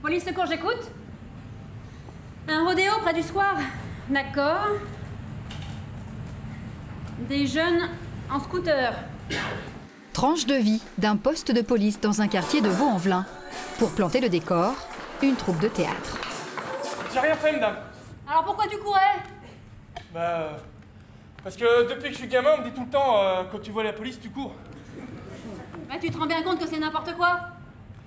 Police secours, j'écoute. Un rodéo près du square. D'accord. Des jeunes en scooter. Tranche de vie d'un poste de police dans un quartier de Vaux-en-Velin. Pour planter le décor, une troupe de théâtre. J'ai rien fait, madame. Alors pourquoi tu courais? Parce que depuis que je suis gamin, on me dit tout le temps, quand tu vois la police, tu cours. Bah tu te rends bien compte que c'est n'importe quoi?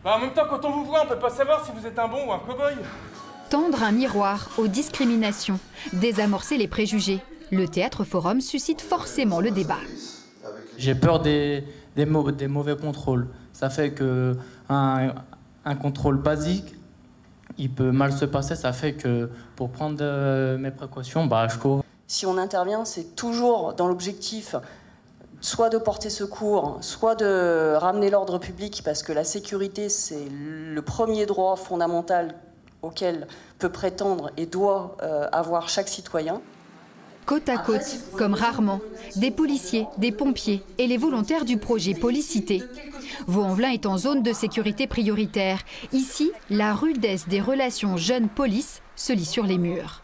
Bah en même temps, quand on vous voit, on peut pas savoir si vous êtes un bon ou un cow-boy. Tendre un miroir aux discriminations, désamorcer les préjugés. Le Théâtre Forum suscite forcément le débat. J'ai peur des mauvais contrôles. Ça fait que un contrôle basique, il peut mal se passer. Ça fait que pour prendre mes précautions, je cours. Si on intervient, c'est toujours dans l'objectif soit de porter secours, soit de ramener l'ordre public, parce que la sécurité, c'est le premier droit fondamental auquel peut prétendre et doit avoir chaque citoyen. Côte à côte, comme rarement, des policiers, des pompiers et les volontaires du projet Policité. Vaux-en-Velin est en zone de sécurité prioritaire. Ici, la rudesse des relations jeunes-police se lit sur les murs.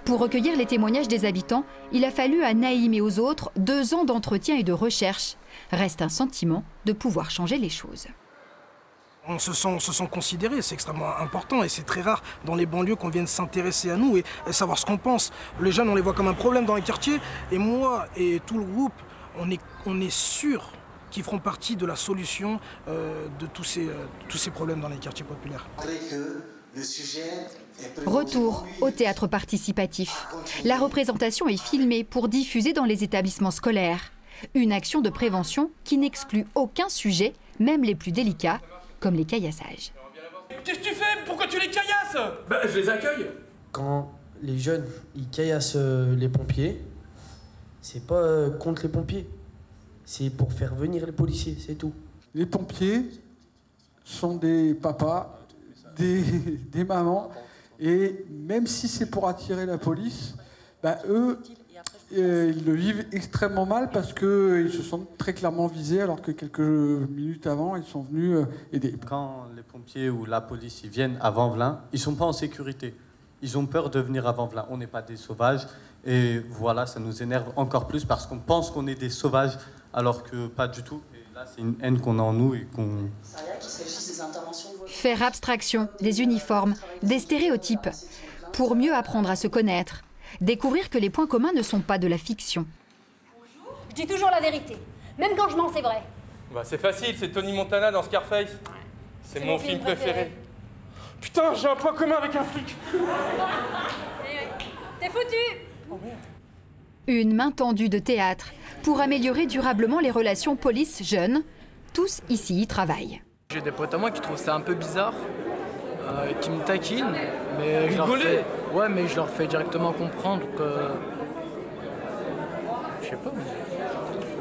Pour recueillir les témoignages des habitants, il a fallu à Naïm et aux autres 2 ans d'entretien et de recherche. Reste un sentiment de pouvoir changer les choses. On se sent considéré, c'est extrêmement important et c'est très rare dans les banlieues qu'on vienne s'intéresser à nous et savoir ce qu'on pense. Les jeunes, on les voit comme un problème dans les quartiers et moi et tout le groupe, on est sûr qu'ils feront partie de la solution de tous ces problèmes dans les quartiers populaires. Retour au théâtre participatif. La représentation est filmée pour diffuser dans les établissements scolaires. Une action de prévention qui n'exclut aucun sujet, même les plus délicats, comme les caillassages. Qu'est-ce que tu fais? Pourquoi tu les caillasses? Je les accueille. Quand les jeunes ils caillassent les pompiers, c'est pas contre les pompiers, c'est pour faire venir les policiers, c'est tout. Les pompiers sont des papas, des mamans, et même si c'est pour attirer la police, eux, ils le vivent extrêmement mal parce qu'ils se sentent très clairement visés alors que quelques minutes avant, ils sont venus aider. Quand les pompiers ou la police ils viennent à Vaux-en-Velin, ils ne sont pas en sécurité. Ils ont peur de venir à Vaux-en-Velin. On n'est pas des sauvages. Et voilà, ça nous énerve encore plus parce qu'on pense qu'on est des sauvages alors que pas du tout. Et là, c'est une haine qu'on a en nous et qu'on... Faire abstraction des uniformes, des stéréotypes, pour mieux apprendre à se connaître. Découvrir que les points communs ne sont pas de la fiction. Je dis toujours la vérité, même quand je mens, c'est vrai. C'est facile, c'est Tony Montana dans Scarface. C'est mon film préféré. Putain, j'ai un point commun avec un flic. T'es foutu. Oh merde. Une main tendue de théâtre pour améliorer durablement les relations police-jeunes. Tous ici y travaillent. J'ai des potes à moi qui trouvent ça un peu bizarre, qui me taquinent, mais je leur fais directement comprendre que... Je sais pas.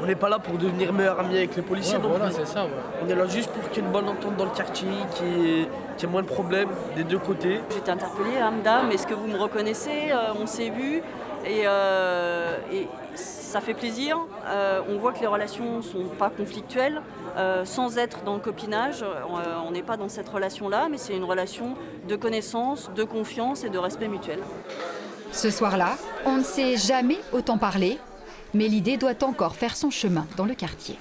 On n'est pas là pour devenir meilleurs amis avec les policiers non plus. C'est ça, On est là juste pour qu'il y ait une bonne entente dans le quartier, qu'il y ait moins de problèmes des deux côtés. J'étais interpellée, madame, est-ce que vous me reconnaissez? On s'est vus et ça fait plaisir. On voit que les relations ne sont pas conflictuelles. Sans être dans le copinage, on n'est pas dans cette relation-là, mais c'est une relation de connaissance, de confiance et de respect mutuel. Ce soir-là, on ne s'est jamais autant parlé, mais l'idée doit encore faire son chemin dans le quartier.